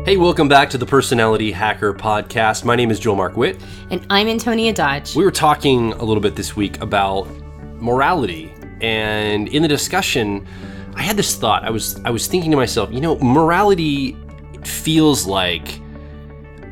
Hey, welcome back to the Personality Hacker Podcast. My name is Joel Mark Witt. And I'm Antonia Dodge. We were talking a little bit this week about morality. And in the discussion, I had this thought. I was thinking to myself, morality feels like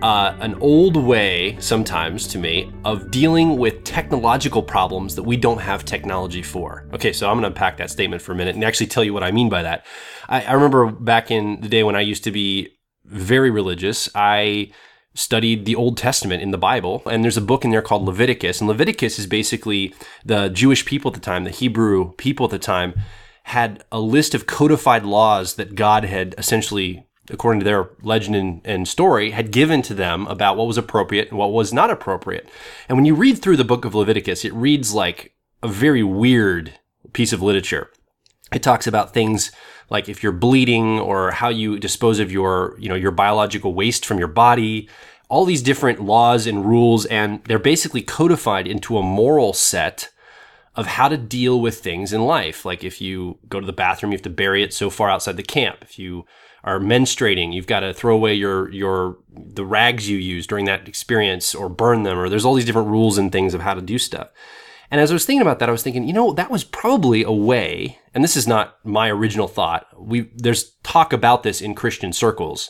an old way, sometimes to me, of dealing with technological problems that we don't have technology for. Okay, so I'm going to unpack that statement for a minute and actually tell you what I mean by that. I remember back in the day when I used to be very religious, I studied the Old Testament in the Bible, and there's a book in there called Leviticus, and Leviticus is basically the Jewish people at the time, the Hebrew people at the time, had a list of codified laws that God had essentially, according to their legend and story, had given to them about what was appropriate and what was not appropriate. And when you read through the book of Leviticus, it reads like a very weird piece of literature. It talks about things like if you're bleeding or how you dispose of your biological waste from your body, all these different laws and rules, and they're basically codified into a moral set of how to deal with things in life. Like if you go to the bathroom, you have to bury it so far outside the camp. If you are menstruating, you've got to throw away the rags you use during that experience or burn them, or there's all these different rules and things of how to do stuff. And as I was thinking about that, I was thinking, that was probably a way, and this is not my original thought. There's talk about this in Christian circles.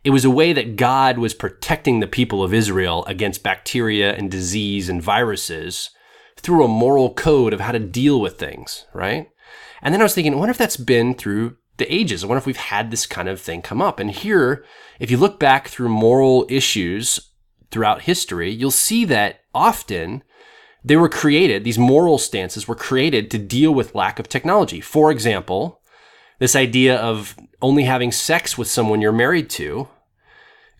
It was a way that God was protecting the people of Israel against bacteria and disease and viruses through a moral code of how to deal with things, right? And then I was thinking, I wonder if that's been through the ages. I wonder if we've had this kind of thing come up. And here, if you look back through moral issues throughout history, you'll see that often they were created, these moral stances were created to deal with lack of technology. For example, this idea of only having sex with someone you're married to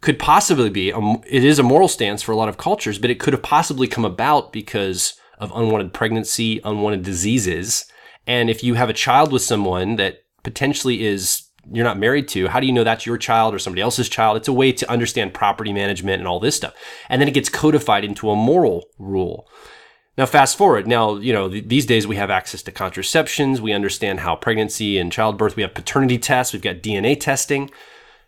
could possibly be, it is a moral stance for a lot of cultures, but it could have possibly come about because of unwanted pregnancy, unwanted diseases. And if you have a child with someone that potentially you're not married to, how do you know that's your child or somebody else's child? It's a way to understand property management and all this stuff. And then it gets codified into a moral rule. Now, fast forward. Now, these days we have access to contraceptions. We understand how pregnancy and childbirth, we have paternity tests. We've got DNA testing.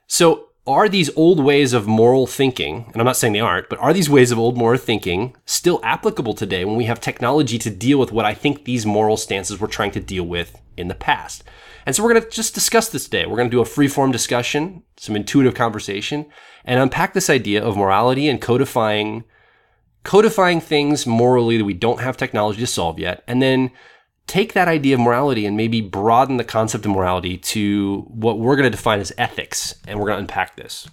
So are these old ways of moral thinking, and I'm not saying they aren't, but are these ways of old moral thinking still applicable today when we have technology to deal with what I think these moral stances were trying to deal with in the past? And so we're going to just discuss this today. We're going to do a free-form discussion, some intuitive conversation, and unpack this idea of morality and codifying things morally that we don't have technology to solve yet, and then take that idea of morality and maybe broaden the concept of morality to what we're going to define as ethics, and we're going to unpack this.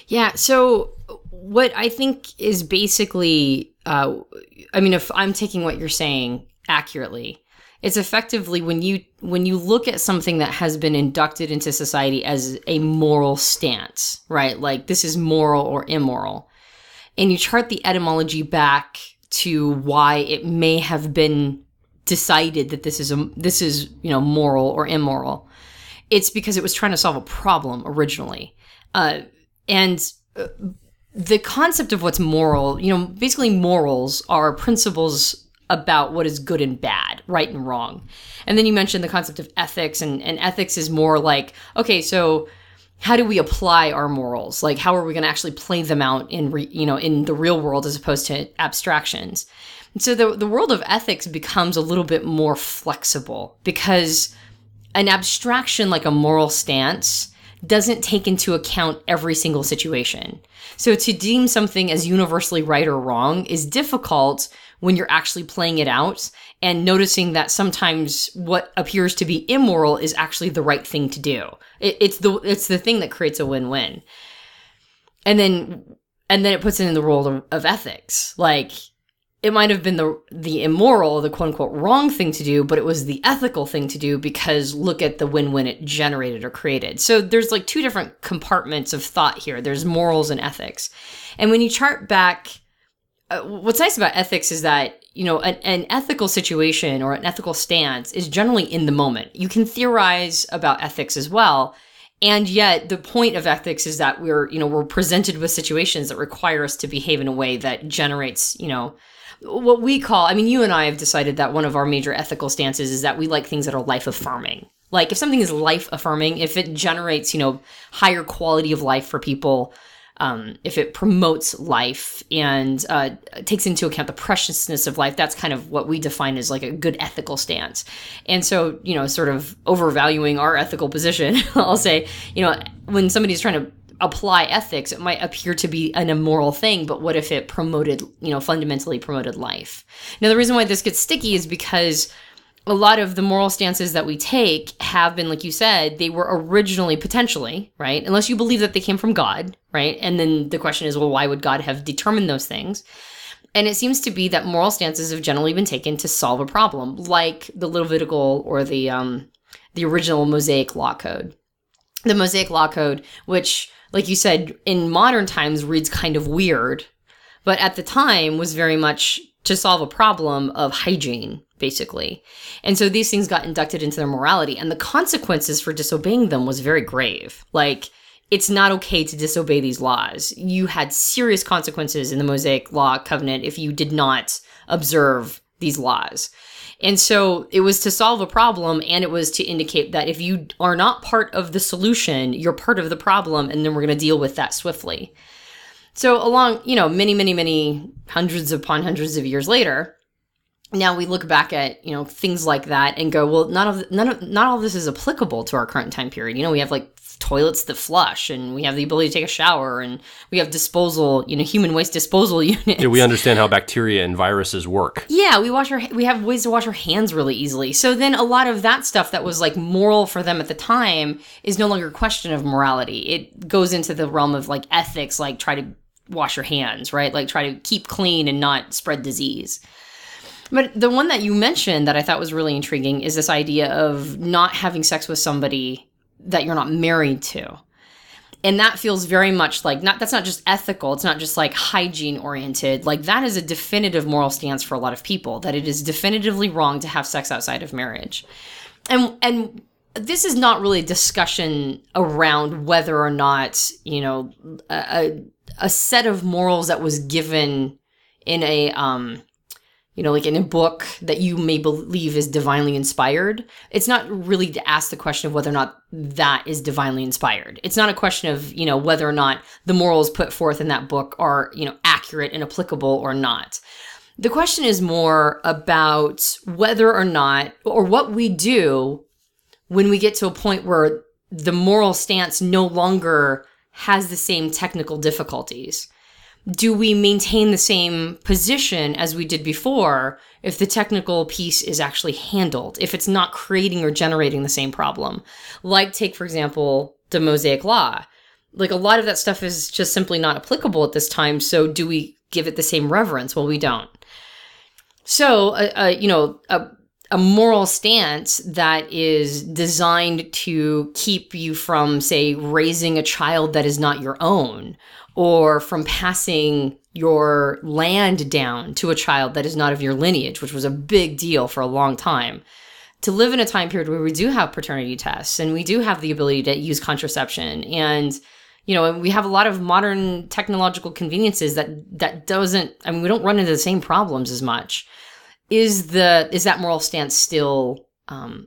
Yeah, so what I think is basically, if I'm taking what you're saying accurately, it's effectively when you look at something that has been inducted into society as a moral stance, right? Like this is moral or immoral. And you chart the etymology back to why it may have been decided that this is moral or immoral. It's because it was trying to solve a problem originally. And the concept of what's moral, basically morals are principles about what is good and bad, right and wrong. And then you mentioned the concept of ethics, and ethics is more like, okay, so how do we apply our morals? Like, how are we going to actually play them out in the real world as opposed to abstractions? And so the world of ethics becomes a little bit more flexible because an abstraction like a moral stance doesn't take into account every single situation. So to deem something as universally right or wrong is difficult when you're actually playing it out and noticing that sometimes what appears to be immoral is actually the right thing to do. It's the thing that creates a win-win. And then it puts it in the role of ethics. Like, it might have been the immoral, the quote-unquote wrong thing to do, but it was the ethical thing to do because look at the win-win it generated or created. So there's like two different compartments of thought here. There's morals and ethics. And when you chart back, what's nice about ethics is that, an ethical situation or an ethical stance is generally in the moment. You can theorize about ethics as well. And yet the point of ethics is that we're presented with situations that require us to behave in a way that generates, what we call, you and I have decided that one of our major ethical stances is that we like things that are life-affirming. Like if something is life affirming, if it generates, higher quality of life for people, if it promotes life and takes into account the preciousness of life, that's kind of what we define as like a good ethical stance. And so, sort of overvaluing our ethical position, I'll say, when somebody's trying to apply ethics, it might appear to be an immoral thing, but what if it promoted, fundamentally promoted life? Now, the reason why this gets sticky is because a lot of the moral stances that we take have been, like you said, they were originally potentially, right? Unless you believe that they came from God, right? And then the question is, well, why would God have determined those things? And it seems to be that moral stances have generally been taken to solve a problem, like the Levitical or the original Mosaic Law Code. The Mosaic Law Code, which, like you said, in modern times reads kind of weird, but at the time was very much to solve a problem of hygiene, basically. And so these things got inducted into their morality, and the consequences for disobeying them was very grave. Like, it's not okay to disobey these laws. You had serious consequences in the Mosaic Law Covenant if you did not observe these laws. And so it was to solve a problem, and it was to indicate that if you are not part of the solution, you're part of the problem, and then we're going to deal with that swiftly. So along, many, many, many hundreds upon hundreds of years later, now we look back at, things like that and go, well, not all of this is applicable to our current time period. We have like toilets that flush, and we have the ability to take a shower, and we have disposal, human waste disposal units. Yeah, we understand how bacteria and viruses work. Yeah, we have ways to wash our hands really easily. So then a lot of that stuff that was like moral for them at the time is no longer a question of morality. It goes into the realm of like ethics, like try to wash your hands, right? Like try to keep clean and not spread disease. But the one that you mentioned that I thought was really intriguing is this idea of not having sex with somebody that you're not married to. And that feels very much like, that's not just ethical, it's not just like hygiene oriented. Like that is a definitive moral stance for a lot of people, that it is definitively wrong to have sex outside of marriage. And this is not really a discussion around whether or not, a set of morals that was given in a, like in a book that you may believe is divinely inspired. It's not really to ask the question of whether or not that is divinely inspired. It's not a question of, whether or not the morals put forth in that book are, accurate and applicable or not. The question is more about whether or not, or what we do when we get to a point where the moral stance no longer has the same technical difficulties. Do we maintain the same position as we did before if the technical piece is actually handled, if it's not creating or generating the same problem? Like, take, for example, the Mosaic Law. Like, a lot of that stuff is just simply not applicable at this time, so do we give it the same reverence? Well, we don't. So, a moral stance that is designed to keep you from, say, raising a child that is not your own, or from passing your land down to a child that is not of your lineage, which was a big deal for a long time. To live in a time period where we do have paternity tests and we do have the ability to use contraception, and we have a lot of modern technological conveniences that doesn't, we don't run into the same problems as much. Is that moral stance still, do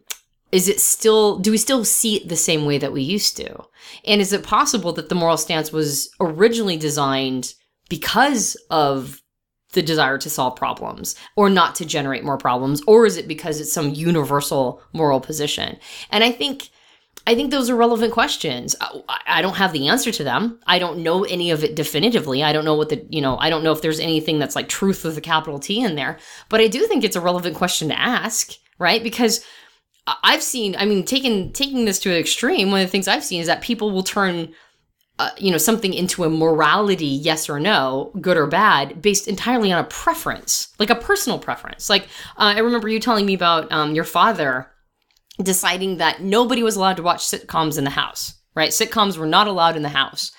we still see it the same way that we used to? And is it possible that the moral stance was originally designed because of the desire to solve problems or not to generate more problems? Or is it because it's some universal moral position? And I think those are relevant questions. I don't have the answer to them. I don't know any of it definitively. I don't know I don't know if there's anything that's like truth with a capital T in there, but I do think it's a relevant question to ask, right? Because I've seen, taking this to an extreme, one of the things I've seen is that people will turn, something into a morality, yes or no, good or bad, based entirely on a preference, like a personal preference. Like, I remember you telling me about your father deciding that nobody was allowed to watch sitcoms in the house, right? Sitcoms were not allowed in the house.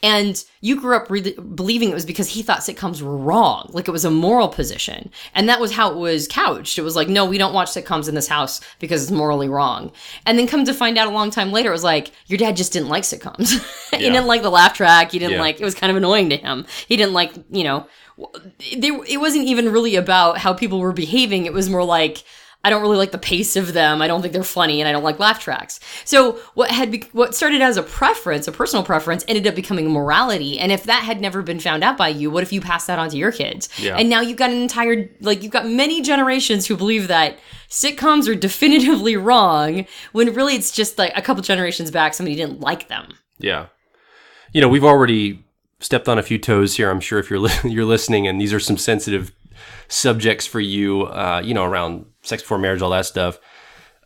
And you grew up believing it was because he thought sitcoms were wrong, like it was a moral position. And that was how it was couched. It was like, no, we don't watch sitcoms in this house because it's morally wrong. And then come to find out a long time later, it was like, your dad just didn't like sitcoms. He didn't like the laugh track. He didn't like, it was kind of annoying to him. He didn't like, it wasn't even really about how people were behaving. It was more like, I don't really like the pace of them. I don't think they're funny, and I don't like laugh tracks. So what started as a preference, a personal preference, ended up becoming a morality. And if that had never been found out by you, what if you passed that on to your kids? Yeah. And now you've got you've got many generations who believe that sitcoms are definitively wrong, when really it's just like a couple generations back, somebody didn't like them. Yeah. You know, we've already stepped on a few toes here. I'm sure if you're listening, and these are some sensitive subjects for you, around sex before marriage, all that stuff.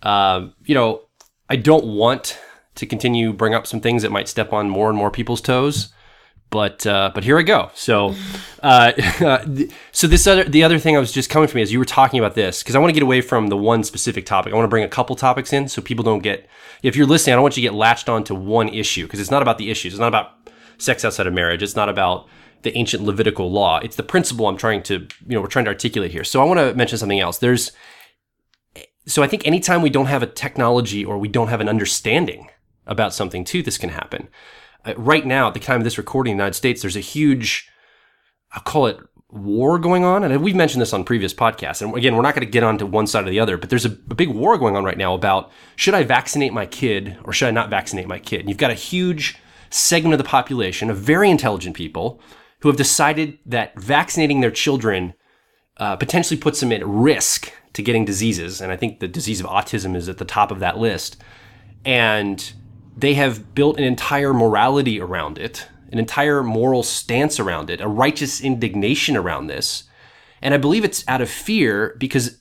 I don't want to continue bring up some things that might step on more and more people's toes, but here I go. So, the other thing I was just coming to me as you were talking about this, because I want to get away from the one specific topic. I want to bring a couple topics in so people don't get, if you're listening, I don't want you to get latched onto one issue, because it's not about the issues. It's not about sex outside of marriage. It's not about the ancient Levitical law. It's the principle we're trying to articulate here. So I want to mention something else. So I think anytime we don't have a technology or we don't have an understanding about something too, this can happen. Right now, at the time of this recording in the United States, there's a huge, I'll call it war going on. And we've mentioned this on previous podcasts. And again, we're not going to get onto one side or the other, but there's a big war going on right now about, should I vaccinate my kid or should I not vaccinate my kid? And you've got a huge segment of the population of very intelligent people who have decided that vaccinating their children potentially puts them at risk to getting diseases. And I think the disease of autism is at the top of that list. And they have built an entire morality around it, an entire moral stance around it, a righteous indignation around this. And I believe it's out of fear, because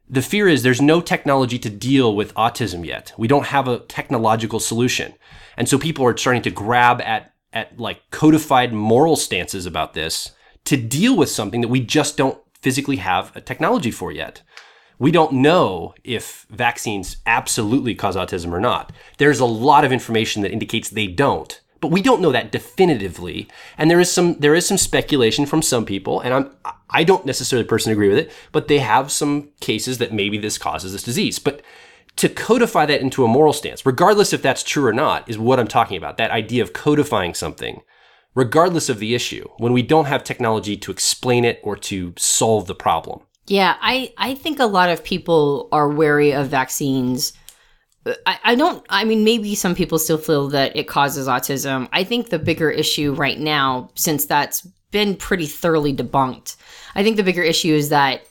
the fear is there's no technology to deal with autism yet. We don't have a technological solution. And so people are starting to grab at like codified moral stances about this to deal with something that we just don't physically have a technology for yet. We don't know if vaccines absolutely cause autism or not. There's a lot of information that indicates they don't, but we don't know that definitively. And there is some speculation from some people, and I don't necessarily personally agree with it, but they have some cases that maybe this causes this disease. But to codify that into a moral stance, regardless if that's true or not, is what I'm talking about. That idea of codifying something, regardless of the issue, when we don't have technology to explain it or to solve the problem. Yeah, I think a lot of people are wary of vaccines. Maybe some people still feel that it causes autism. I think the bigger issue right now, since that's been pretty thoroughly debunked, I think the bigger issue is that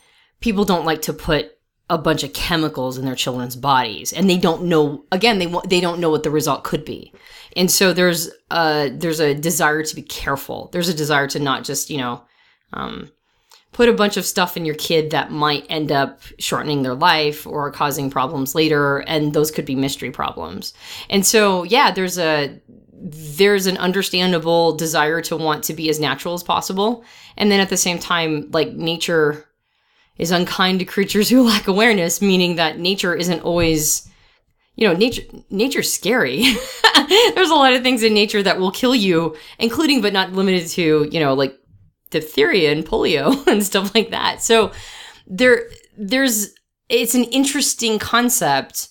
people don't like to put a bunch of chemicals in their children's bodies, and they don't know, again, they don't know what the result could be. And so there's a desire to be careful. There's a desire to not just, put a bunch of stuff in your kid that might end up shortening their life or causing problems later, and those could be mystery problems. And so, yeah, there's an understandable desire to want to be as natural as possible. And then at the same time, like, nature is unkind to creatures who lack awareness, meaning that nature isn't always, nature's scary. There's a lot of things in nature that will kill you, including but not limited to, like diphtheria and polio and stuff like that. So it's an interesting concept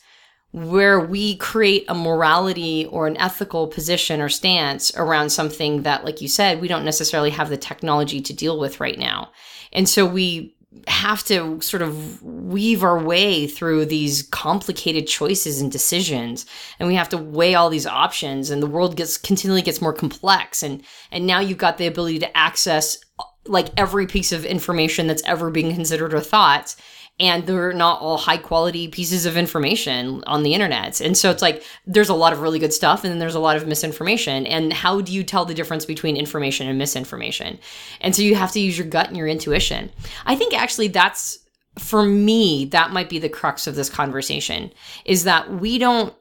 where we create a morality or an ethical position or stance around something that, like you said, we don't necessarily have the technology to deal with right now. And so we have to sort of weave our way through these complicated choices and decisions, and we have to weigh all these options, and the world continually gets more complex, and now you've got the ability to access like every piece of information that's ever being considered or thought, and they're not all high quality pieces of information on the internet. And so it's like there's a lot of really good stuff, and then there's a lot of misinformation. And how do you tell the difference between information and misinformation? And so you have to use your gut and your intuition. I think actually that's, for me, that might be the crux of this conversation, is that we don't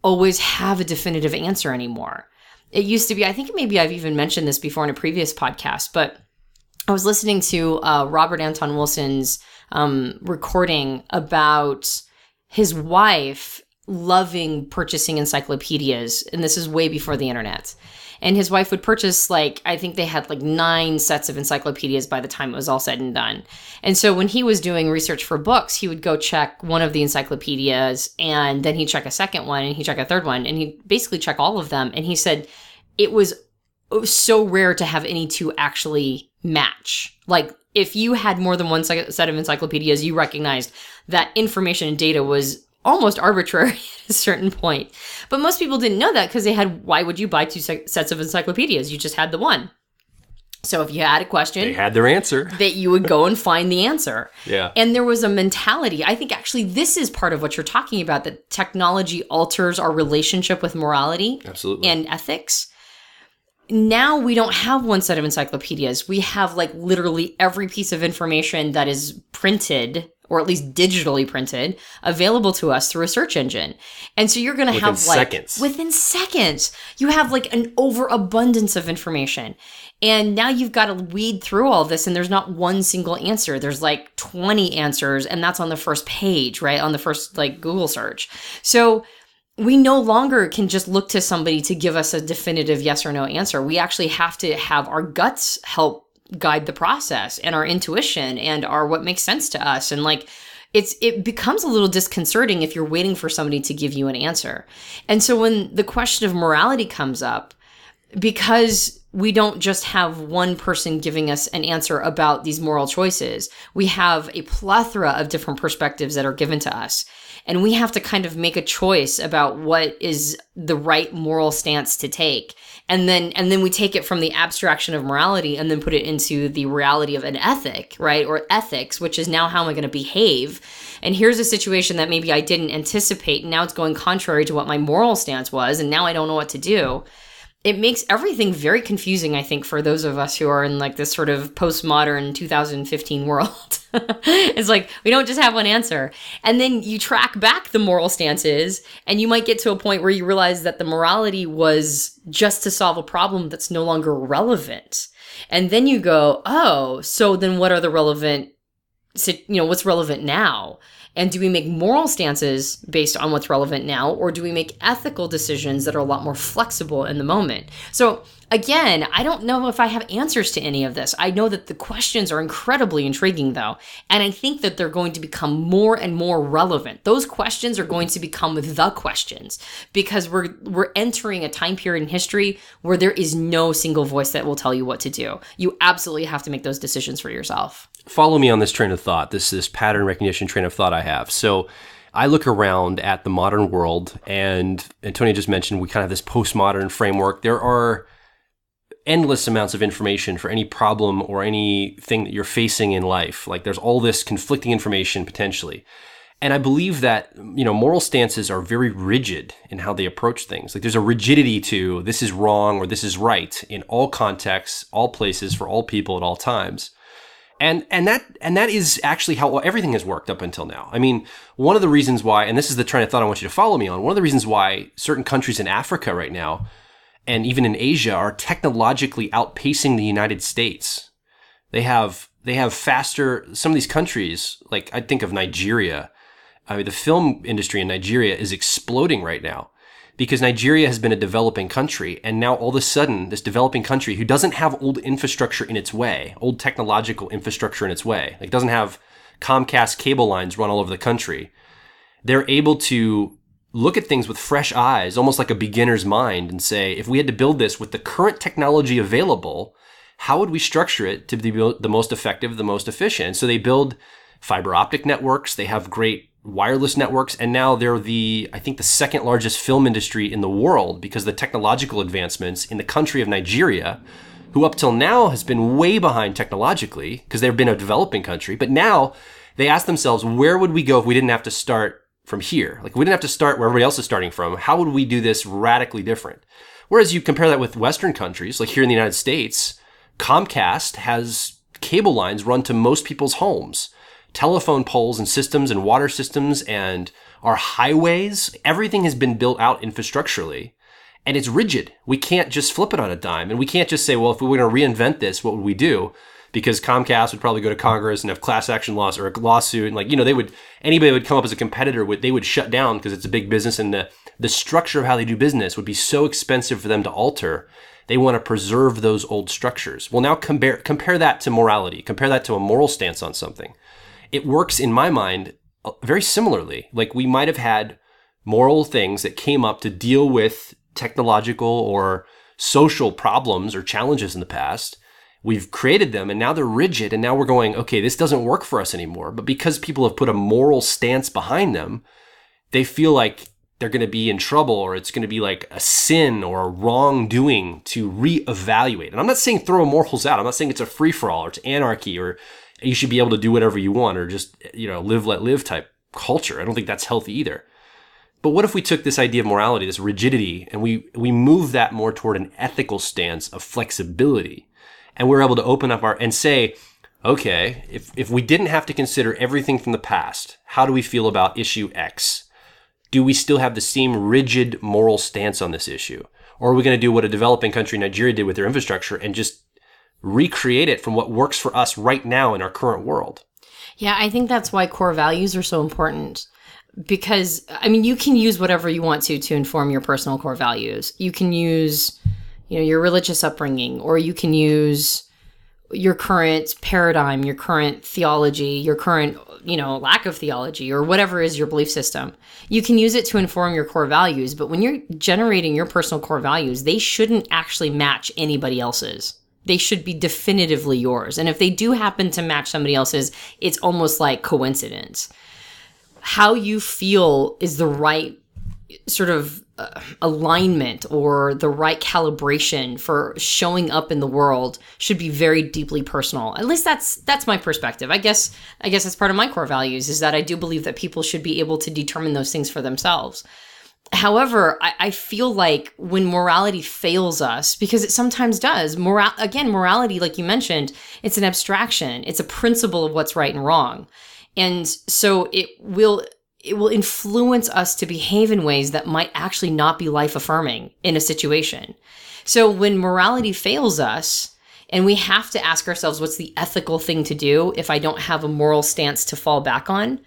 always have a definitive answer anymore. It used to be, I think maybe I've even mentioned this before in a previous podcast, but I was listening to Robert Anton Wilson's recording about his wife loving purchasing encyclopedias. And this is way before the internet. And his wife would purchase, I think they had 9 sets of encyclopedias by the time it was all said and done. And so when he was doing research for books, he would go check one of the encyclopedias, and then he'd check a second one, and he'd check a third one, and he'd basically check all of them. And he said it was so rare to have any two actually match. if you had more than one set of encyclopedias, you recognized that information and data was almost arbitrary at a certain point. But most people didn't know that because why would you buy two sets of encyclopedias? You just had the one. So if you had a question, they had their answer. That you would go and find the answer. Yeah. And there was a mentality. I think actually this is part of what you're talking about, that technology alters our relationship with morality. Absolutely. And ethics. Now we don't have one set of encyclopedias. We have like literally every piece of information that is printed, or at least digitally printed, available to us through a search engine. And so you're going to have within seconds, you have like an overabundance of information. And now you've got to weed through all this, and there's not one single answer. There's like 20 answers, and that's on the first page, right? On the first like Google search. So we no longer can just look to somebody to give us a definitive yes or no answer. We actually have to have our guts help guide the process, and our intuition and our what makes sense to us. And like, it becomes a little disconcerting if you're waiting for somebody to give you an answer. And so when the question of morality comes up, because we don't just have one person giving us an answer about these moral choices, we have a plethora of different perspectives that are given to us. And we have to kind of make a choice about what is the right moral stance to take. And then we take it from the abstraction of morality and then put it into the reality of an ethic, right? Or ethics, which is now how am I going to behave? And here's a situation that maybe I didn't anticipate, and now it's going contrary to what my moral stance was, and now I don't know what to do. It makes everything very confusing, I think, for those of us who are in like this sort of postmodern 2015 world. It's like, we don't just have one answer. And then you track back the moral stances, and you might get to a point where you realize that the morality was just to solve a problem that's no longer relevant. And then you go, oh, so then what are the relevant, what's relevant now? And do we make moral stances based on what's relevant now, or do we make ethical decisions that are a lot more flexible in the moment? So again, I don't know if I have answers to any of this. I know that the questions are incredibly intriguing, though, and I think that they're going to become more and more relevant. Those questions are going to become the questions, because we're entering a time period in history where there is no single voice that will tell you what to do. You absolutely have to make those decisions for yourself. Follow me on this train of thought, this pattern recognition train of thought I have. So I look around at the modern world, and Antonia just mentioned we kind of have this postmodern framework. There are endless amounts of information for any problem or anything that you're facing in life. Like, there's all this conflicting information potentially. And I believe that, moral stances are very rigid in how they approach things. Like, there's a rigidity to this is wrong or this is right in all contexts, all places, for all people at all times. And that is actually how everything has worked up until now. I mean, one of the reasons why, and this is the train of thought I want you to follow me on, one of the reasons why certain countries in Africa right now, and even in Asia, are technologically outpacing the United States. They have faster, some of these countries, like I think of Nigeria. I mean, the film industry in Nigeria is exploding right now, because Nigeria has been a developing country, and now all of a sudden, this developing country who doesn't have old infrastructure in its way, old technological infrastructure in its way, like doesn't have Comcast cable lines run all over the country, they're able to look at things with fresh eyes, almost like a beginner's mind, and say, if we had to build this with the current technology available, how would we structure it to be the most effective, the most efficient? So they build fiber optic networks, they have great wireless networks, and now they're I think the second largest film industry in the world, because of the technological advancements in the country of Nigeria, who up till now has been way behind technologically because they've been a developing country. But now they ask themselves, where would we go if we didn't have to start from here? Like, we didn't have to start where everybody else is starting from. How would we do this radically different? Whereas you compare that with Western countries, like here in the United States, Comcast has cable lines run to most people's homes. Telephone poles and systems and water systems and our highways, everything has been built out infrastructurally, and it's rigid. We can't just flip it on a dime, and we can't just say, well, if we were going to reinvent this, what would we do? Because Comcast would probably go to Congress and have class action laws or a lawsuit, and anybody would come up as a competitor, they would shut down because it's a big business, and the structure of how they do business would be so expensive for them to alter. They want to preserve those old structures. Well, now compare that to morality. Compare that to a moral stance on something. It works, in my mind, very similarly. Like, we might have had moral things that came up to deal with technological or social problems or challenges in the past. we've created them and now they're rigid and now we're going, okay, this doesn't work for us anymore. But because people have put a moral stance behind them, they feel like they're going to be in trouble, or it's going to be like a sin or a wrongdoing to reevaluate. And I'm not saying throw morals out. I'm not saying it's a free for all or it's anarchy or you should be able to do whatever you want or just, live, let live type culture. I don't think that's healthy either. But what if we took this idea of morality, this rigidity, and we move that more toward an ethical stance of flexibility, and we're able to open up and say, okay, if we didn't have to consider everything from the past, how do we feel about issue X? Do we still have the same rigid moral stance on this issue? Or are we going to do what a developing country, Nigeria, did with their infrastructure and just recreate it from what works for us right now in our current world? Yeah, I think that's why core values are so important. Because, you can use whatever you want to inform your personal core values. You can use, your religious upbringing, or you can use your current paradigm, your current theology, your current, lack of theology, or whatever is your belief system. You can use it to inform your core values, but when you're generating your personal core values, they shouldn't actually match anybody else's. They should be definitively yours. And if they do happen to match somebody else's, it's almost like coincidence. How you feel is the right sort of alignment or the right calibration for showing up in the world should be very deeply personal. At least that's my perspective. I guess that's part of my core values, is that I do believe that people should be able to determine those things for themselves. However, I feel like when morality fails us, because it sometimes does, morality, like you mentioned, it's an abstraction. It's a principle of what's right and wrong. And so it will influence us to behave in ways that might actually not be life-affirming in a situation. So when morality fails us, and we have to ask ourselves, what's the ethical thing to do if I don't have a moral stance to fall back on?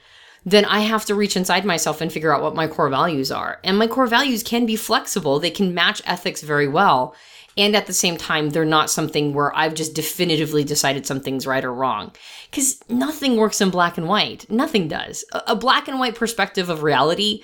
Then I have to reach inside myself and figure out what my core values are. And my core values can be flexible. They can match ethics very well. And at the same time, they're not something where I've just definitively decided something's right or wrong. Because nothing works in black and white. Nothing does. A black and white perspective of reality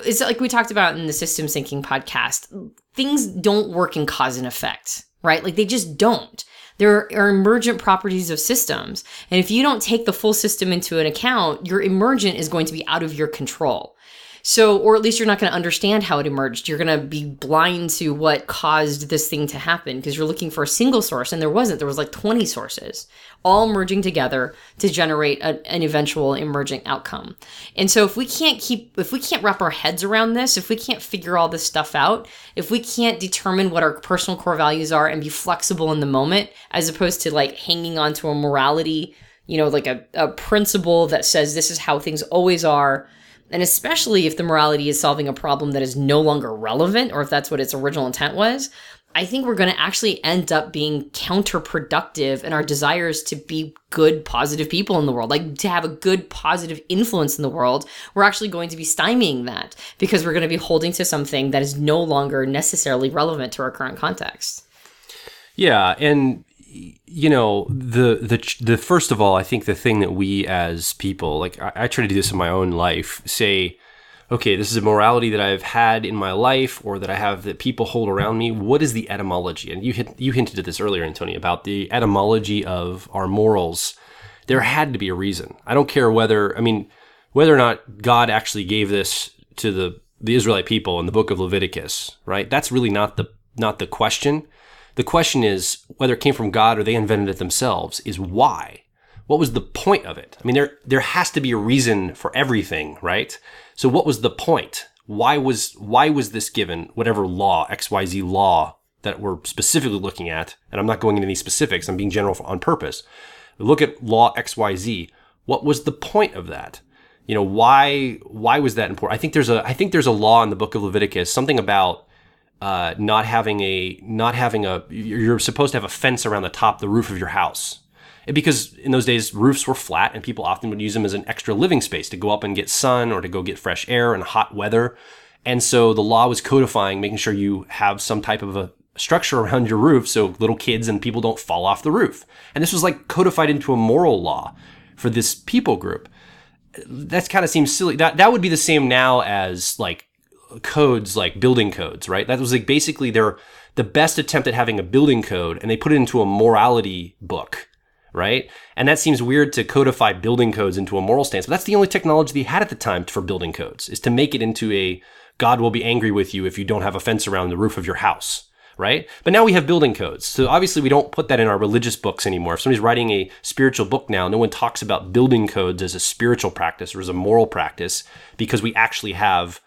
is like we talked about in the Systems Thinking podcast. Things don't work in cause and effect, right? Like they just don't. There are emergent properties of systems. And if you don't take the full system into an account, your emergent is going to be out of your control. So, or at least you're not going to understand how it emerged. You're going to be blind to what caused this thing to happen because you're looking for a single source, and there wasn't. There was like 20 sources all merging together to generate an eventual emergent outcome. And so if we can't wrap our heads around this, if we can't figure all this stuff out, if we can't determine what our personal core values are and be flexible in the moment, as opposed to like hanging on to a morality, like a principle that says this is how things always are. And especially if the morality is solving a problem that is no longer relevant, or if that's what its original intent was, I think we're going to actually end up being counterproductive in our desires to be good, positive people in the world, like to have a good, positive influence in the world. We're actually going to be stymieing that because we're going to be holding to something that is no longer necessarily relevant to our current context. Yeah, and the first of all, I think the thing that we as people, like I try to do this in my own life, say, okay, this is a morality that I've had in my life or that I have that people hold around me. What is the etymology? And you hinted at this earlier, Antonia, about the etymology of our morals. There had to be a reason. I don't care whether or not God actually gave this to the Israelite people in the book of Leviticus, right? That's really not the question. The question is whether it came from God or they invented it themselves, is why? What was the point of it? I mean, there has to be a reason for everything, right? So what was the point? Why was this given, whatever law, XYZ law that we're specifically looking at? And I'm not going into any specifics, I'm being general on purpose. Look at law XYZ. What was the point of that? Why was that important? I think there's a law in the book of Leviticus, something about not having you're supposed to have a fence around the roof of your house. Because in those days, roofs were flat and people often would use them as an extra living space to go up and get sun or to go get fresh air in hot weather. And so the law was codifying, making sure you have some type of a structure around your roof so little kids and people don't fall off the roof. And this was like codified into a moral law for this people group. That kind of seems silly. That would be the same now as like codes like building codes, right? That was like basically the best attempt at having a building code, and they put it into a morality book, right? And that seems weird to codify building codes into a moral stance, but that's the only technology they had at the time for building codes, is to make it into a God will be angry with you if you don't have a fence around the roof of your house, right? But now we have building codes. So obviously we don't put that in our religious books anymore. If somebody's writing a spiritual book now, no one talks about building codes as a spiritual practice or as a moral practice, because we actually have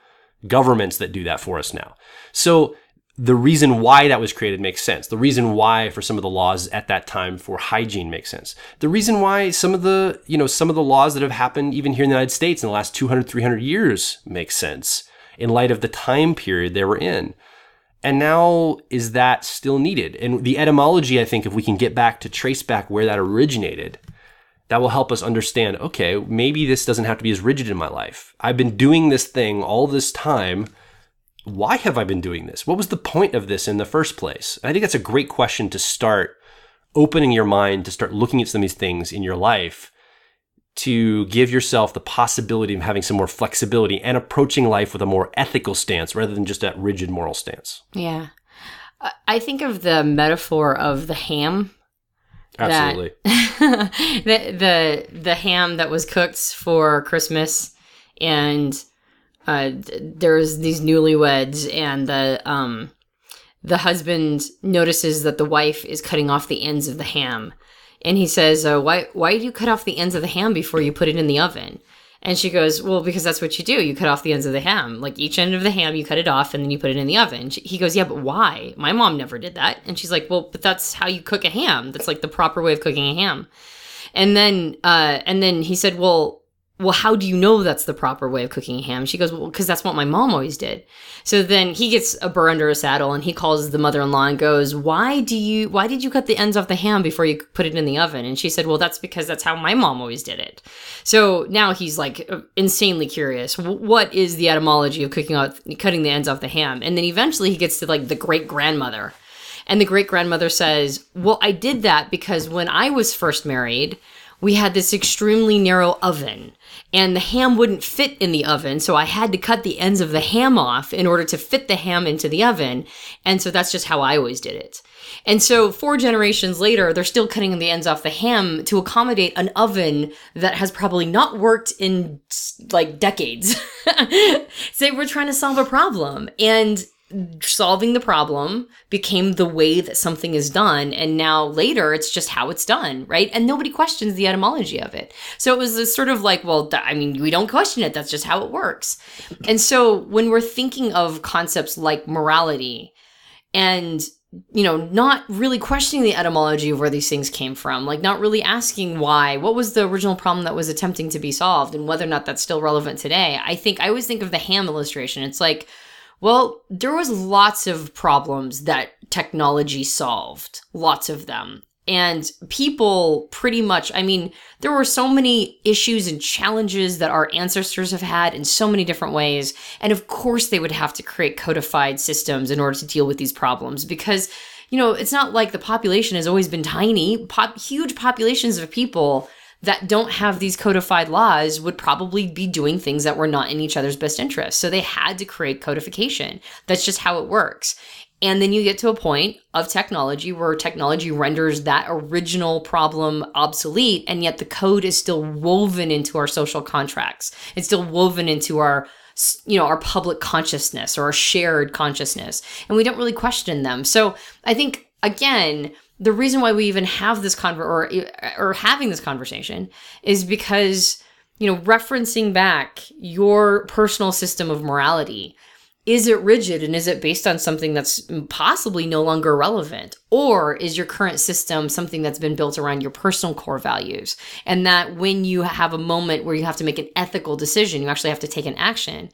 governments that do that for us now. So the reason why that was created makes sense. The reason why for some of the laws at that time for hygiene makes sense. The reason why some of the laws that have happened even here in the United States in the last 200, 300 years makes sense in light of the time period they were in. And now, is that still needed? And the etymology, I think, if we can get back to trace back where that originated, that will help us understand, okay, maybe this doesn't have to be as rigid in my life. I've been doing this thing all this time. Why have I been doing this? What was the point of this in the first place? And I think that's a great question to start opening your mind, to start looking at some of these things in your life, to give yourself the possibility of having some more flexibility and approaching life with a more ethical stance rather than just that rigid moral stance. Yeah. I think of the metaphor of the ham. Absolutely. The ham that was cooked for Christmas, and there's these newlyweds, and the husband notices that the wife is cutting off the ends of the ham. And he says, why do you cut off the ends of the ham before you put it in the oven? And she goes, well, because that's what you do. You cut off the ends of the ham. Like each end of the ham, you cut it off and then you put it in the oven. He goes, yeah, but why? My mom never did that. And she's like, well, but that's how you cook a ham. That's like the proper way of cooking a ham. And then he said, well, how do you know that's the proper way of cooking a ham? She goes, well, because that's what my mom always did. So then he gets a burr under his saddle and he calls the mother-in-law and goes, why did you cut the ends off the ham before you put it in the oven? And she said, well, that's because that's how my mom always did it. So now he's like insanely curious. What is the etymology of cutting the ends off the ham? And then eventually he gets to like the great-grandmother. And the great-grandmother says, well, I did that because when I was first married, we had this extremely narrow oven and the ham wouldn't fit in the oven. So I had to cut the ends of the ham off in order to fit the ham into the oven. And so that's just how I always did it. And so 4 generations later, they're still cutting the ends off the ham to accommodate an oven that has probably not worked in like decades. So we're trying to solve a problem, and solving the problem became the way that something is done. And now later it's just how it's done, right? And nobody questions the etymology of it. So it was this sort of like, well, we don't question it. That's just how it works. And so when we're thinking of concepts like morality and, not really questioning the etymology of where these things came from, like not really asking why, what was the original problem that was attempting to be solved and whether or not that's still relevant today. I always think of the ham illustration. It's like, well, there was lots of problems that technology solved, lots of them. And people pretty much, there were so many issues and challenges that our ancestors have had in so many different ways. And of course, they would have to create codified systems in order to deal with these problems because, it's not like the population has always been tiny. Huge populations of people that don't have these codified laws would probably be doing things that were not in each other's best interest. So they had to create codification. That's just how it works. And then you get to a point of technology where technology renders that original problem obsolete, and yet the code is still woven into our social contracts. It's still woven into our public consciousness or our shared consciousness, and we don't really question them. So I think, again, the reason why we even have this or having this conversation is because, referencing back your personal system of morality, is it rigid and is it based on something that's possibly no longer relevant? Or is your current system something that's been built around your personal core values? And that when you have a moment where you have to make an ethical decision, you actually have to take an action.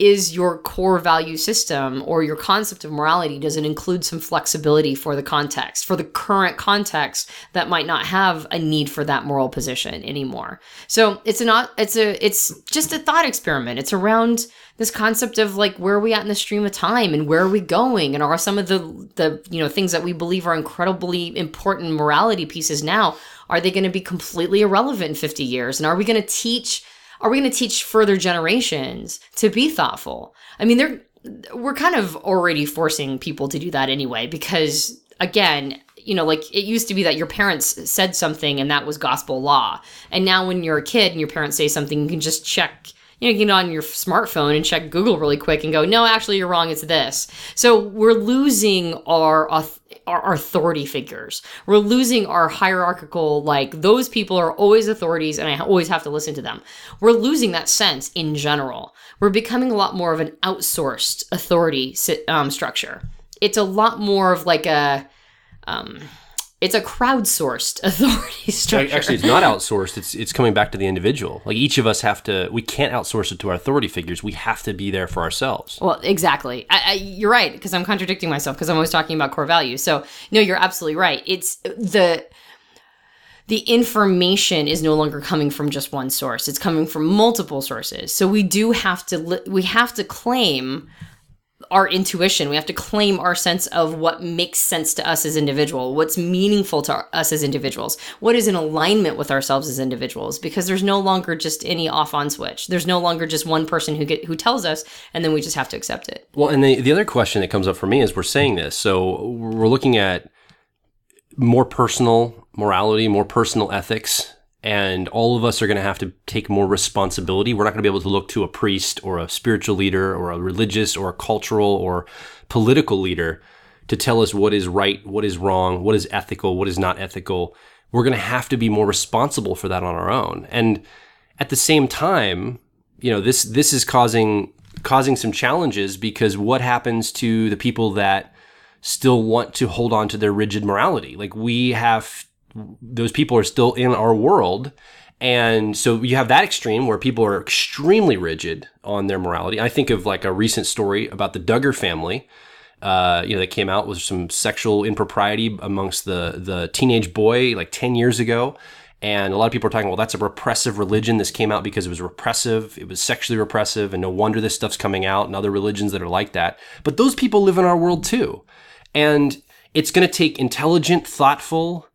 Is your core value system or your concept of morality, does it include some flexibility for the context, for the current context that might not have a need for that moral position anymore? So it's just a thought experiment. It's around this concept of like, where are we at in the stream of time and where are we going? And are some of the things that we believe are incredibly important morality pieces now, are they going to be completely irrelevant in 50 years? And are we going to teach are we going to teach further generations to be thoughtful? I mean, we're kind of already forcing people to do that anyway, because again, you know, like it used to be that your parents said something and that was gospel law. And now when you're a kid and your parents say something, you can just check, you know, you get on your smartphone and check Google really quick and go, no, actually you're wrong. It's this. So we're losing our authority figures. We're losing our hierarchical, like those people are always authorities and I always have to listen to them. We're losing that sense in general. We're becoming a lot more of an outsourced authority structure. It's a lot more of like it's a crowdsourced authority structure. Actually, it's not outsourced. It's coming back to the individual. Like each of us we can't outsource it to our authority figures. We have to be there for ourselves. Well, exactly. You're right, because I'm contradicting myself because I'm always talking about core values. So, no, you're absolutely right. It's the information is no longer coming from just one source. It's coming from multiple sources. So we do have to claim our intuition. We have to claim our sense of what makes sense to us as individuals, what's meaningful to us as individuals, what is in alignment with ourselves as individuals, because there's no longer just any off-on switch. There's no longer just one person who tells us, and then we just have to accept it. Well, and the other question that comes up for me as we're saying this, so we're looking at more personal morality, more personal ethics, and all of us are going to have to take more responsibility. We're not going to be able to look to a priest or a spiritual leader or a religious or a cultural or political leader to tell us what is right, what is wrong, what is ethical, what is not ethical. We're going to have to be more responsible for that on our own. And at the same time, you know, this is causing some challenges, because what happens to the people that still want to hold on to their rigid morality? Like those people are still in our world. And so you have that extreme where people are extremely rigid on their morality. I think of like a recent story about the Duggar family, that came out with some sexual impropriety amongst the teenage boy like 10 years ago. And a lot of people are talking, well, that's a repressive religion. This came out because it was repressive. It was sexually repressive. And no wonder this stuff's coming out, and other religions that are like that. But those people live in our world too. And it's going to take intelligent, thoughtful,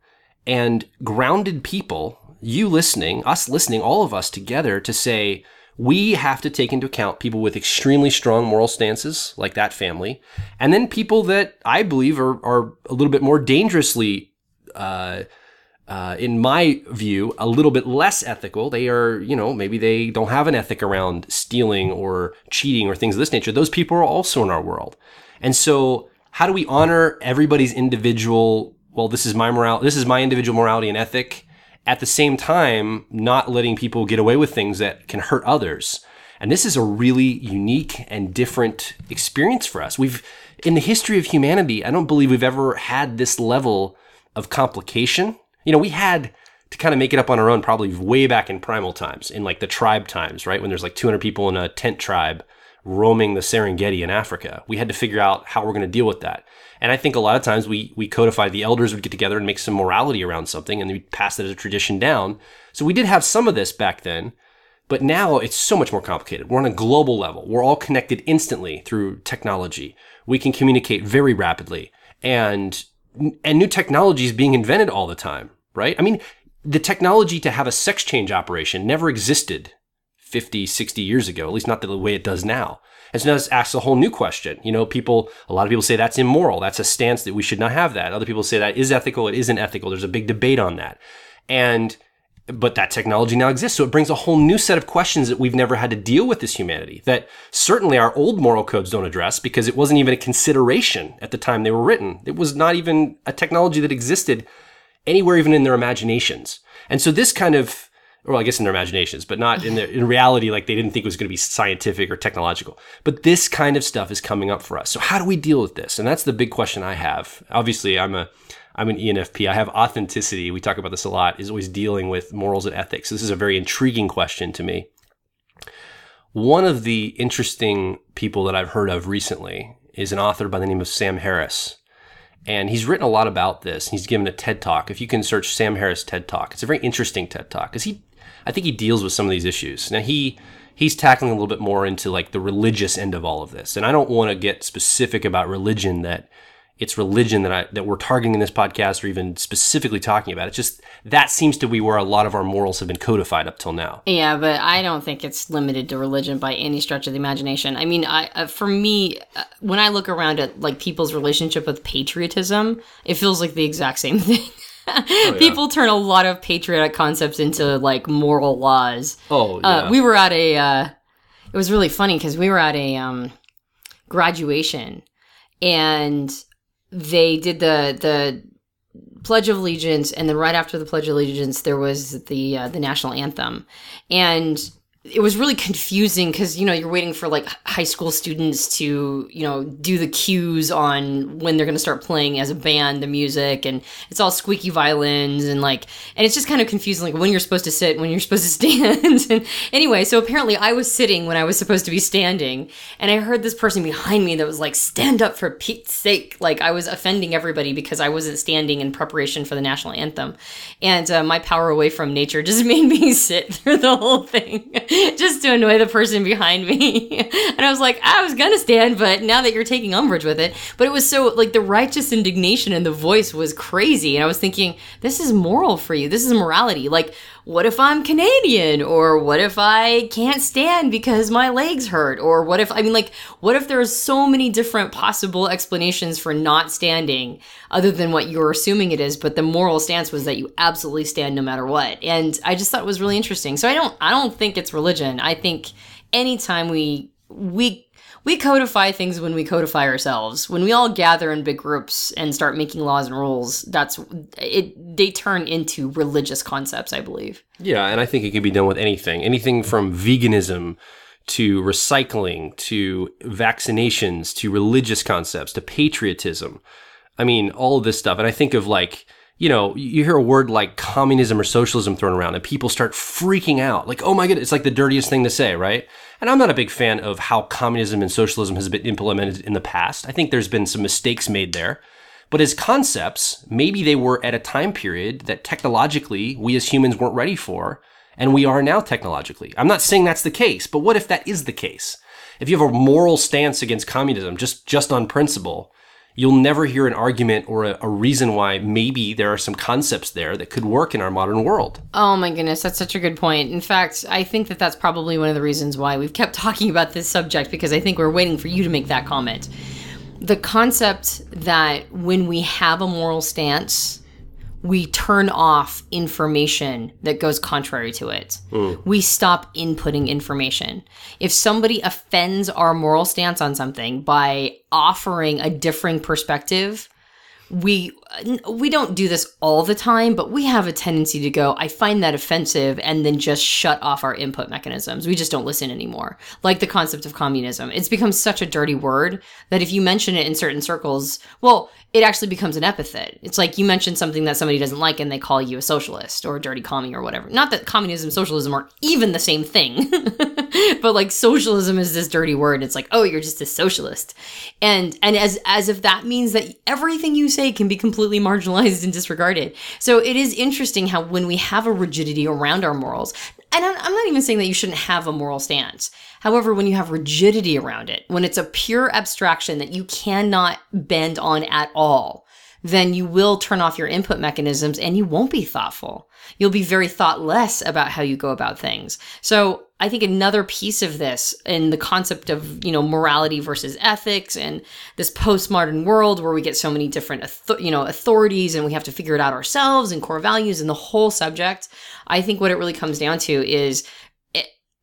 and grounded people, you listening, us listening, all of us together, to say we have to take into account people with extremely strong moral stances, like that family, and then people that I believe are a little bit more dangerously, in my view, a little bit less ethical. They are, maybe they don't have an ethic around stealing or cheating or things of this nature. Those people are also in our world. And so how do we honor everybody's individual, well, this is my individual morality and ethic, at the same time, not letting people get away with things that can hurt others? And this is a really unique and different experience for us. In the history of humanity, I don't believe we've ever had this level of complication. We had to kind of make it up on our own probably way back in primal times, in like the tribe times, right? When there's like 200 people in a tent tribe roaming the Serengeti in Africa. We had to figure out how we're going to deal with that. And I think a lot of times we codify, the elders would get together and make some morality around something, and we'd pass it as a tradition down. So we did have some of this back then, but now it's so much more complicated. We're on a global level. We're all connected instantly through technology. We can communicate very rapidly, and new technology is being invented all the time, right? I mean, the technology to have a sex change operation never existed 50, 60 years ago, at least not the way it does now. And so now this asks a whole new question. A lot of people say that's immoral. That's a stance that we should not have that. Other people say that is ethical. It isn't ethical. There's a big debate on that. But that technology now exists. So it brings a whole new set of questions that we've never had to deal with as humanity, that certainly our old moral codes don't address, because it wasn't even a consideration at the time they were written. It was not even a technology that existed anywhere, even in their imaginations. And so this kind of, or I guess in their imaginations, but not in reality, like they didn't think it was going to be scientific or technological. But this kind of stuff is coming up for us. So how do we deal with this? And that's the big question I have. Obviously, I'm an ENFP. I have authenticity. We talk about this a lot, is always dealing with morals and ethics. This is a very intriguing question to me. One of the interesting people that I've heard of recently is an author by the name of Sam Harris. And he's written a lot about this. He's given a TED Talk. If you can search Sam Harris TED Talk, it's a very interesting TED Talk, because I think he deals with some of these issues. Now, he's tackling a little bit more into like the religious end of all of this. And I don't want to get specific about religion that it's religion that we're targeting in this podcast or even specifically talking about. It's just that seems to be where a lot of our morals have been codified up till now. Yeah, but I don't think it's limited to religion by any stretch of the imagination. I mean, for me, when I look around at like people's relationship with patriotism, it feels like the exact same thing. Oh, yeah. People turn a lot of patriotic concepts into like moral laws. Oh, yeah. We were at it was really funny because we were at a graduation, and they did the Pledge of Allegiance, and then right after the Pledge of Allegiance, there was the national anthem, and it was really confusing because, you know, you're waiting for like high school students to, you know, do the cues on when they're going to start playing as a band, the music, and it's all squeaky violins and it's just kind of confusing, like when you're supposed to sit, when you're supposed to stand. And anyway, so apparently I was sitting when I was supposed to be standing, and I heard this person behind me that was like, stand up for Pete's sake. Like I was offending everybody because I wasn't standing in preparation for the national anthem. And my power away from nature just made me sit through the whole thing. Just to annoy the person behind me. And I was like, I was gonna stand, but now that you're taking umbrage with it. But it was so, like, the righteous indignation in the voice was crazy. And I was thinking, this is moral for you. This is morality. Like, what if I'm Canadian? Or what if I can't stand because my legs hurt? Or what if there's so many different possible explanations for not standing other than what you're assuming it is, but the moral stance was that you absolutely stand no matter what. And I just thought it was really interesting. So I don't think it's religion. I think anytime we codify things when we codify ourselves. When we all gather in big groups and start making laws and rules, they turn into religious concepts, I believe. Yeah, and I think it can be done with anything. Anything from veganism to recycling to vaccinations to religious concepts to patriotism. I mean, all of this stuff. And I think of like, you know, you hear a word like communism or socialism thrown around and people start freaking out. Like, oh my goodness, it's like the dirtiest thing to say, right? And I'm not a big fan of how communism and socialism has been implemented in the past. I think there's been some mistakes made there. But as concepts, maybe they were at a time period that technologically we as humans weren't ready for, and we are now technologically. I'm not saying that's the case, but what if that is the case? If you have a moral stance against communism, just on principle, you'll never hear an argument or a reason why maybe there are some concepts there that could work in our modern world. Oh my goodness, that's such a good point. In fact, I think that that's probably one of the reasons why we've kept talking about this subject, because I think we're waiting for you to make that comment. The concept that when we have a moral stance, we turn off information that goes contrary to it. We stop inputting information. If somebody offends our moral stance on something by offering a differing perspective, we don't do this all the time, but we have a tendency to go, I find that offensive, and then just shut off our input mechanisms. We just don't listen anymore. Like the concept of communism. It's become such a dirty word that if you mention it in certain circles, well, it actually becomes an epithet. It's like you mention something that somebody doesn't like and they call you a socialist or a dirty commie or whatever. Not that communism and socialism are even the same thing, but like socialism is this dirty word. It's like, oh, you're just a socialist. And as if that means that everything you say can be completely marginalized and disregarded. So it is interesting how when we have a rigidity around our morals, and I'm not even saying that you shouldn't have a moral stance. However, when you have rigidity around it, when it's a pure abstraction that you cannot bend on at all, then you will turn off your input mechanisms and you won't be thoughtful. You'll be very thoughtless about how you go about things. So I think another piece of this in the concept of, you know, morality versus ethics and this postmodern world where we get so many different, authorities and we have to figure it out ourselves and core values and the whole subject. I think what it really comes down to is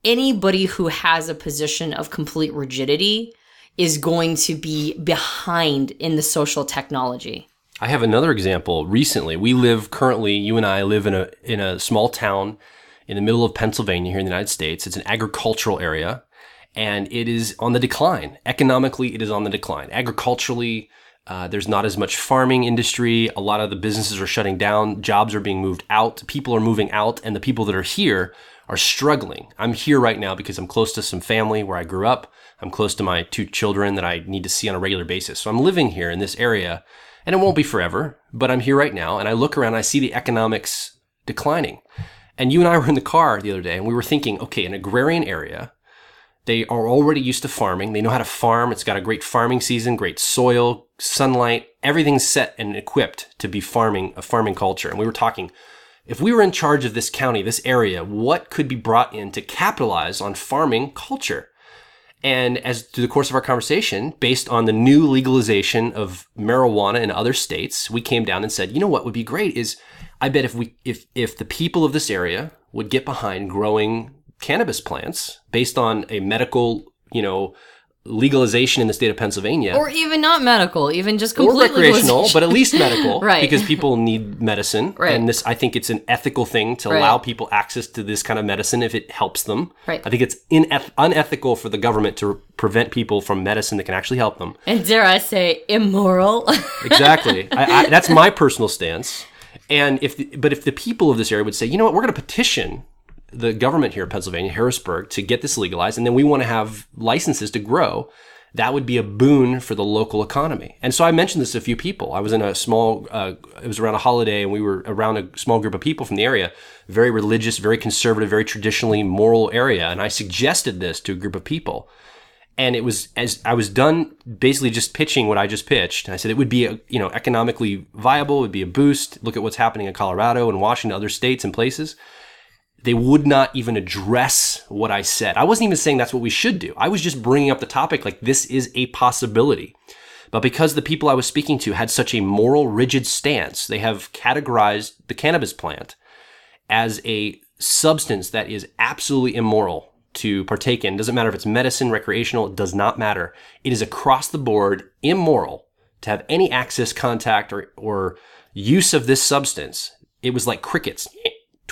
anybody who has a position of complete rigidity is going to be behind in the social technology. I have another example. Recently, you and I live in a small town in the middle of Pennsylvania here in the United States. It's an agricultural area, and it is on the decline. Economically, it is on the decline. Agriculturally, there's not as much farming industry. A lot of the businesses are shutting down. Jobs are being moved out. People are moving out, and the people that are here are struggling. I'm here right now because I'm close to some family where I grew up. I'm close to my 2 children that I need to see on a regular basis. So I'm living here in this area, and it won't be forever, but I'm here right now, and I look around and I see the economics declining. And you and I were in the car the other day, and we were thinking, okay, an agrarian area, they are already used to farming. They know how to farm. It's got a great farming season, great soil, sunlight, everything's set and equipped to be a farming culture. And we were talking, if we were in charge of this county, this area, what could be brought in to capitalize on farming culture? And as through the course of our conversation, based on the new legalization of marijuana in other states, we came down and said, you know what would be great is, I bet if the people of this area would get behind growing cannabis plants based on a medical, legalization in the state of Pennsylvania. Or even not medical, even just completely or recreational, but at least medical, right? Because people need medicine, right? And I think it's an ethical thing to allow people access to this kind of medicine if it helps them. Right. I think it's unethical for the government to prevent people from medicine that can actually help them. And dare I say, immoral. Exactly. That's my personal stance. And if the people of this area would say, you know what, we're going to petition the government here in Pennsylvania, Harrisburg, to get this legalized, and then we want to have licenses to grow, that would be a boon for the local economy. And so I mentioned this to a few people. I was in a small, it was around a holiday, and we were around a small group of people from the area, very religious, very conservative, very traditionally moral area, and I suggested this to a group of people. And it was, as I was done basically just pitching what I just pitched, I said it would be economically viable, it would be a boost. Look at what's happening in Colorado and Washington, other states and places. They would not even address what I said. I wasn't even saying that's what we should do. I was just bringing up the topic like this is a possibility. But because the people I was speaking to had such a moral, rigid stance, they have categorized the cannabis plant as a substance that is absolutely immoral to partake in. It doesn't matter if it's medicine, recreational, it does not matter. It is across the board immoral to have any access, contact, or use of this substance. It was like crickets.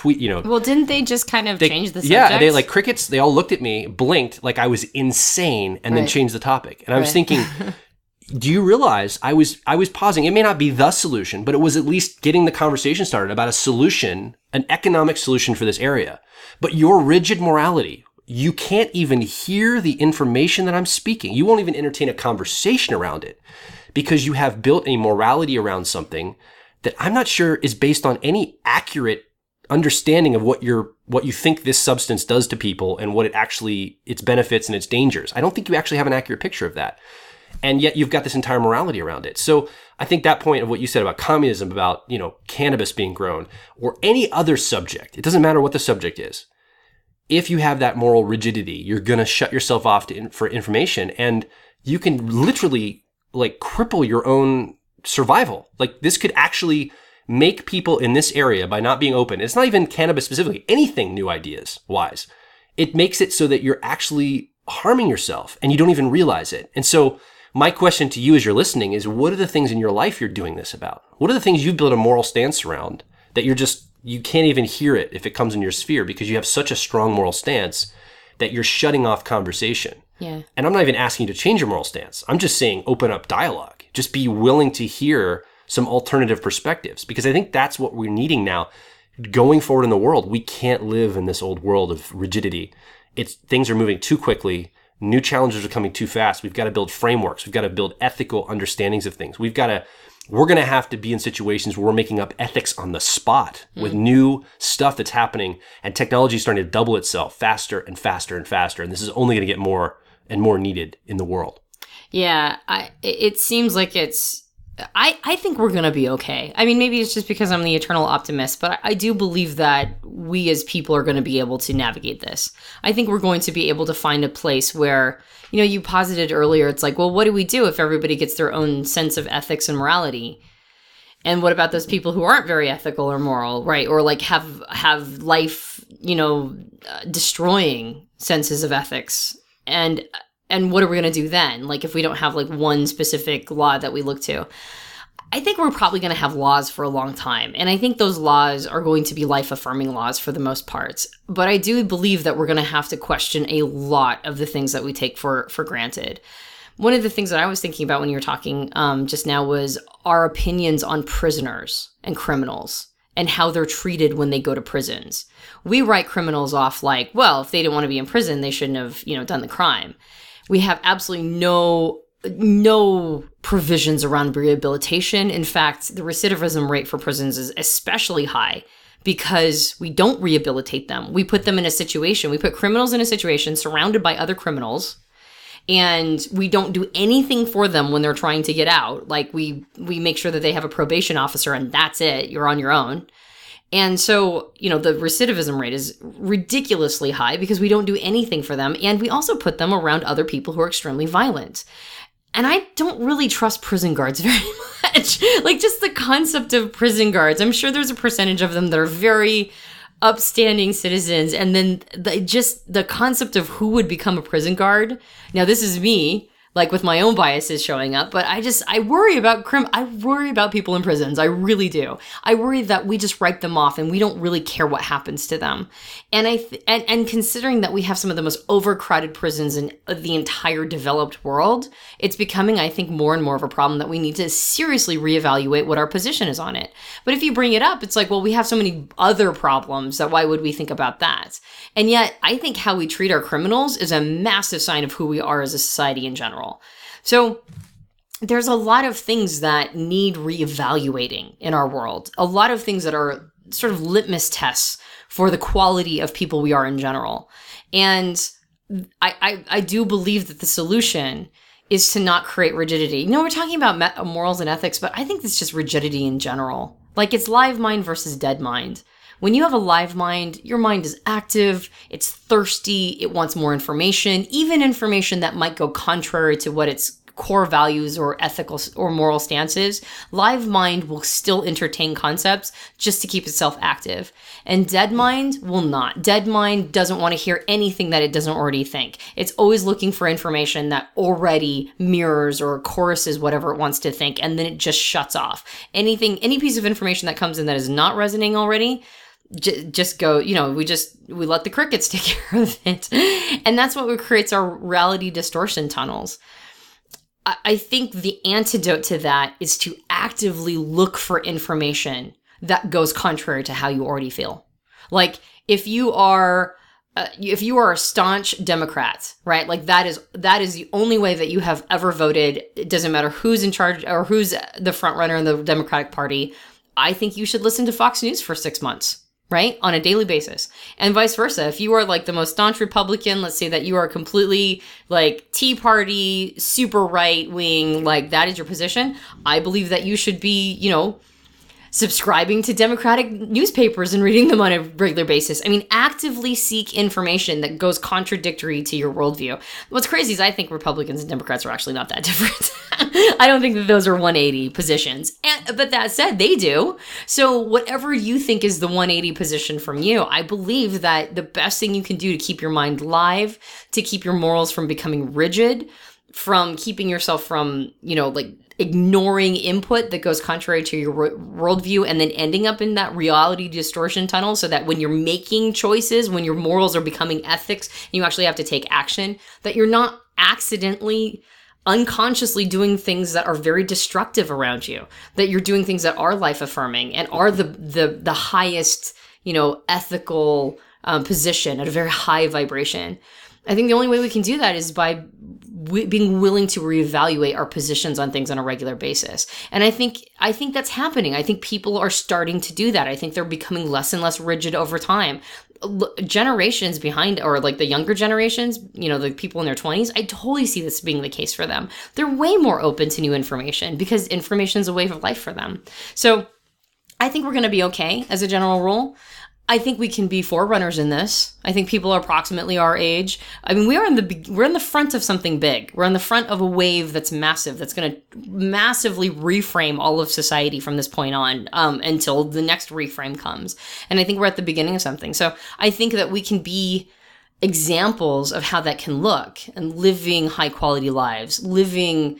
Well, didn't they just kind of change the subject? Yeah, they like crickets. They all looked at me, blinked like I was insane, and then changed the topic. And I was thinking, do you realize I was pausing? It may not be the solution, but it was at least getting the conversation started about a solution, an economic solution for this area. But your rigid morality, you can't even hear the information that I'm speaking. You won't even entertain a conversation around it because you have built a morality around something that I'm not sure is based on any accurate understanding of what you think this substance does to people and what its benefits and its dangers. I don't think you actually have an accurate picture of that. And yet you've got this entire morality around it. So I think that point of what you said about communism, about, cannabis being grown or any other subject, it doesn't matter what the subject is. If you have that moral rigidity, you're going to shut yourself off for information, and you can literally cripple your own survival. This could actually make people in this area, by not being open, it's not even cannabis specifically, anything new ideas wise, it makes it so that you're actually harming yourself and you don't even realize it. And so my question to you as you're listening is, what are the things in your life you're doing this about? What are the things you've built a moral stance around that you can't even hear it if it comes in your sphere because you have such a strong moral stance that you're shutting off conversation? Yeah. And I'm not even asking you to change your moral stance. I'm just saying open up dialogue. Just be willing to hear some alternative perspectives, because I think that's what we're needing now. Going forward in the world, we can't live in this old world of rigidity. Things are moving too quickly. New challenges are coming too fast. We've got to build frameworks. We've got to build ethical understandings of things. We're going to have to be in situations where we're making up ethics on the spot with new stuff that's happening, and technology is starting to double itself faster and faster and faster. And this is only going to get more and more needed in the world. Yeah. It seems like I think we're going to be okay. I mean, maybe it's just because I'm the eternal optimist, but I do believe that we as people are going to be able to navigate this. I think we're going to be able to find a place where, you posited earlier, it's like, well, what do we do if everybody gets their own sense of ethics and morality? And what about those people who aren't very ethical or moral, right? Or have life, destroying senses of ethics. And what are we going to do then? If we don't have one specific law that we look to, I think we're probably going to have laws for a long time. And I think those laws are going to be life-affirming laws for the most part. But I do believe that we're going to have to question a lot of the things that we take for granted. One of the things that I was thinking about when you were talking just now was our opinions on prisoners and criminals and how they're treated when they go to prisons. We write criminals off well, if they didn't want to be in prison, they shouldn't have, done the crime. We have absolutely no provisions around rehabilitation. In fact, the recidivism rate for prisons is especially high because we don't rehabilitate them. We put them in a situation, we put criminals in a situation surrounded by other criminals, And we don't do anything for them when they're trying to get out. Like we make sure that they have a probation officer and that's it. You're on your own. And so, the recidivism rate is ridiculously high because we don't do anything for them. And we also put them around other people who are extremely violent. And I don't really trust prison guards very much. Like just the concept of prison guards. I'm sure there's a percentage of them that are very upstanding citizens. And then the concept of who would become a prison guard. Now, this is me, like with my own biases showing up, but I worry about I worry about people in prisons. I really do. I worry that we just write them off and we don't really care what happens to them. And and considering that we have some of the most overcrowded prisons in the entire developed world, it's becoming, I think, more and more of a problem that we need to seriously reevaluate what our position is on it. But if you bring it up, it's like, well, we have so many other problems that why would we think about that? And yet I think how we treat our criminals is a massive sign of who we are as a society in general. So there's a lot of things that need reevaluating in our world. A lot of things that are sort of litmus tests for the quality of people we are in general. And I do believe that the solution is to not create rigidity. We're talking about morals and ethics, but I think it's just rigidity in general. Like it's live mind versus dead mind. When you have a live mind, your mind is active, it's thirsty, it wants more information, even information that might go contrary to what its core values or ethical or moral stance is. Live mind will still entertain concepts just to keep itself active. And dead mind will not. Dead mind doesn't want to hear anything that it doesn't already think. It's always looking for information that already mirrors or choruses whatever it wants to think, and then it just shuts off. Any piece of information that comes in that is not resonating already, just go, we let the crickets take care of it. And that's what creates our reality distortion tunnels. I think the antidote to that is to actively look for information that goes contrary to how you already feel. Like if you are a staunch Democrat, right? Like that is the only way that you have ever voted. It doesn't matter who's in charge or who's the front runner in the Democratic Party. I think you should listen to Fox News for 6 months. Right? On a daily basis. And vice versa. If you are like the most staunch Republican, let's say that you are completely like Tea Party, super right wing, like that is your position. I believe that you should be, subscribing to Democratic newspapers and reading them on a regular basis. I mean, actively seek information that goes contradictory to your worldview. What's crazy is I think Republicans and Democrats are actually not that different. I don't think that those are 180 positions. But that said, they do. So whatever you think is the 180 position from you, I believe that the best thing you can do to keep your mind live, to keep your morals from becoming rigid, from keeping yourself from, ignoring input that goes contrary to your worldview and then ending up in that reality distortion tunnel so that when you're making choices, when your morals are becoming ethics, and you actually have to take action, that you're not accidentally, unconsciously doing things that are very destructive around you, that you're doing things that are life-affirming and are the highest, ethical position at a very high vibration. I think the only way we can do that is by being willing to reevaluate our positions on things on a regular basis. And I think that's happening. I think people are starting to do that. I think they're becoming less and less rigid over time. Generations behind, or like the younger generations, the people in their 20s, I totally see this being the case for them. They're way more open to new information because information is a way of life for them. So I think we're going to be okay as a general rule. I think we can be forerunners in this. I think people are approximately our age. I mean, we're in the front of something big. We're in the front of a wave that's massive, that's going to massively reframe all of society from this point on, until the next reframe comes. And I think we're at the beginning of something. So I think that we can be examples of how that can look, and living high quality lives, living,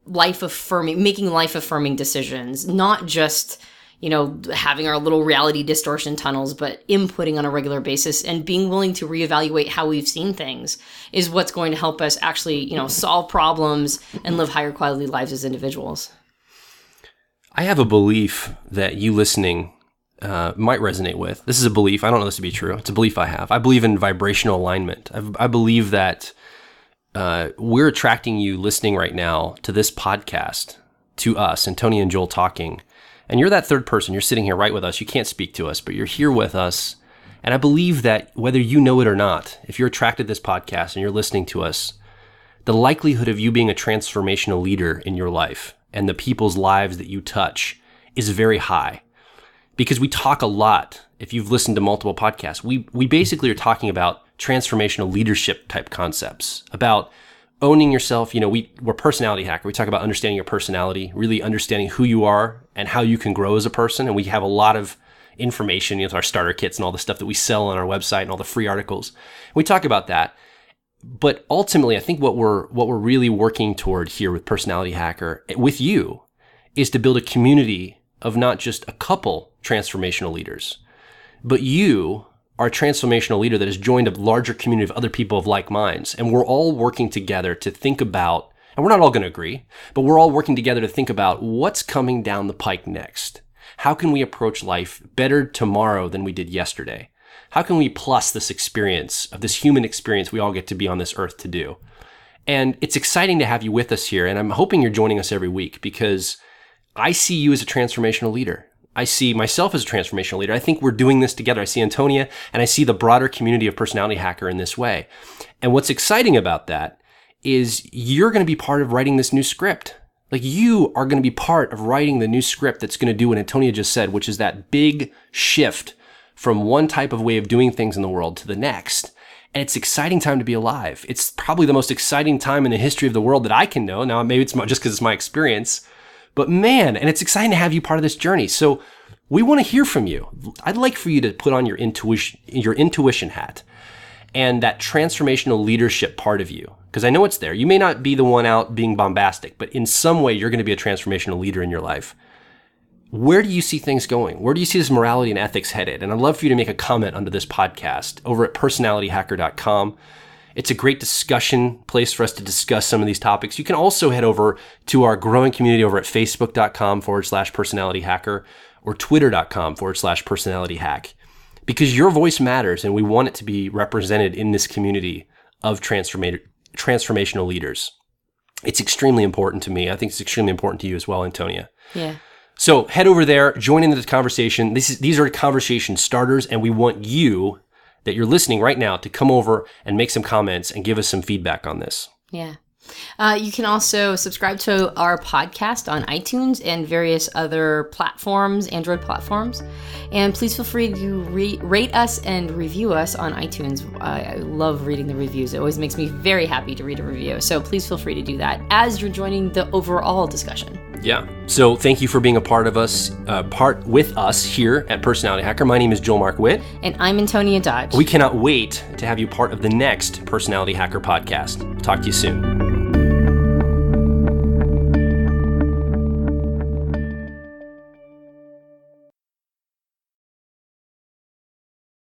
life-affirming, making life-affirming decisions, not just having our little reality distortion tunnels, but inputting on a regular basis and being willing to reevaluate how we've seen things is what's going to help us actually, solve problems and live higher quality lives as individuals. I have a belief that you listening might resonate with. This is a belief. I don't know this to be true. It's a belief I have. I believe in vibrational alignment. I believe that we're attracting you listening right now to this podcast, to us, Antonia and Joel talking. And you're that third person. You're sitting here right with us. You can't speak to us, but you're here with us. And I believe that whether you know it or not, if you're attracted to this podcast and you're listening to us, the likelihood of you being a transformational leader in your life and the people's lives that you touch is very high. Because we talk a lot, if you've listened to multiple podcasts, we basically are talking about transformational leadership type concepts, about owning yourself. We're Personality Hacker. We talk about understanding your personality, really understanding who you are and how you can grow as a person. And we have a lot of information, our starter kits and all the stuff that we sell on our website and all the free articles. We talk about that. But ultimately, I think what we're really working toward here with Personality Hacker, with you, is to build a community of not just a couple transformational leaders, but you are a transformational leader that has joined a larger community of other people of like minds. And we're all working together to think about, and we're not all going to agree, but we're all working together to think about what's coming down the pike next. How can we approach life better tomorrow than we did yesterday? How can we plus this experience of this human experience we all get to be on this earth to do? And it's exciting to have you with us here. And I'm hoping you're joining us every week because I see you as a transformational leader. I see myself as a transformational leader. I think we're doing this together. I see Antonia and I see the broader community of Personality Hacker in this way. And what's exciting about that is you're going to be part of writing this new script. Like you are going to be part of writing the new script that's going to do what Antonia just said, which is that big shift from one type of way of doing things in the world to the next. And it's an exciting time to be alive. It's probably the most exciting time in the history of the world that I can know. Now, maybe it's just because it's my experience. But man, and it's exciting to have you part of this journey. So we want to hear from you. I'd like for you to put on your intuition hat and that transformational leadership part of you, because I know it's there. You may not be the one out being bombastic, but in some way you're going to be a transformational leader in your life. Where do you see things going? Where do you see this morality and ethics headed? And I'd love for you to make a comment under this podcast over at personalityhacker.com. It's a great discussion place for us to discuss some of these topics. You can also head over to our growing community over at facebook.com/personalityhacker or twitter.com/personalityhack, because your voice matters and we want it to be represented in this community of transformational leaders. It's extremely important to me. I think it's extremely important to you as well, Antonia. Yeah. So head over there, join into this conversation. These are conversation starters, and we want you that you're listening right now to come over and make some comments and give us some feedback on this. Yeah. You can also subscribe to our podcast on iTunes and various other platforms, Android platforms. And please feel free to rate us and review us on iTunes. I love reading the reviews. It always makes me very happy to read a review. So please feel free to do that as you're joining the overall discussion. Yeah. So thank you for being a part with us here at Personality Hacker. My name is Joel Mark Witt. And I'm Antonia Dodge. We cannot wait to have you part of the next Personality Hacker podcast. Talk to you soon.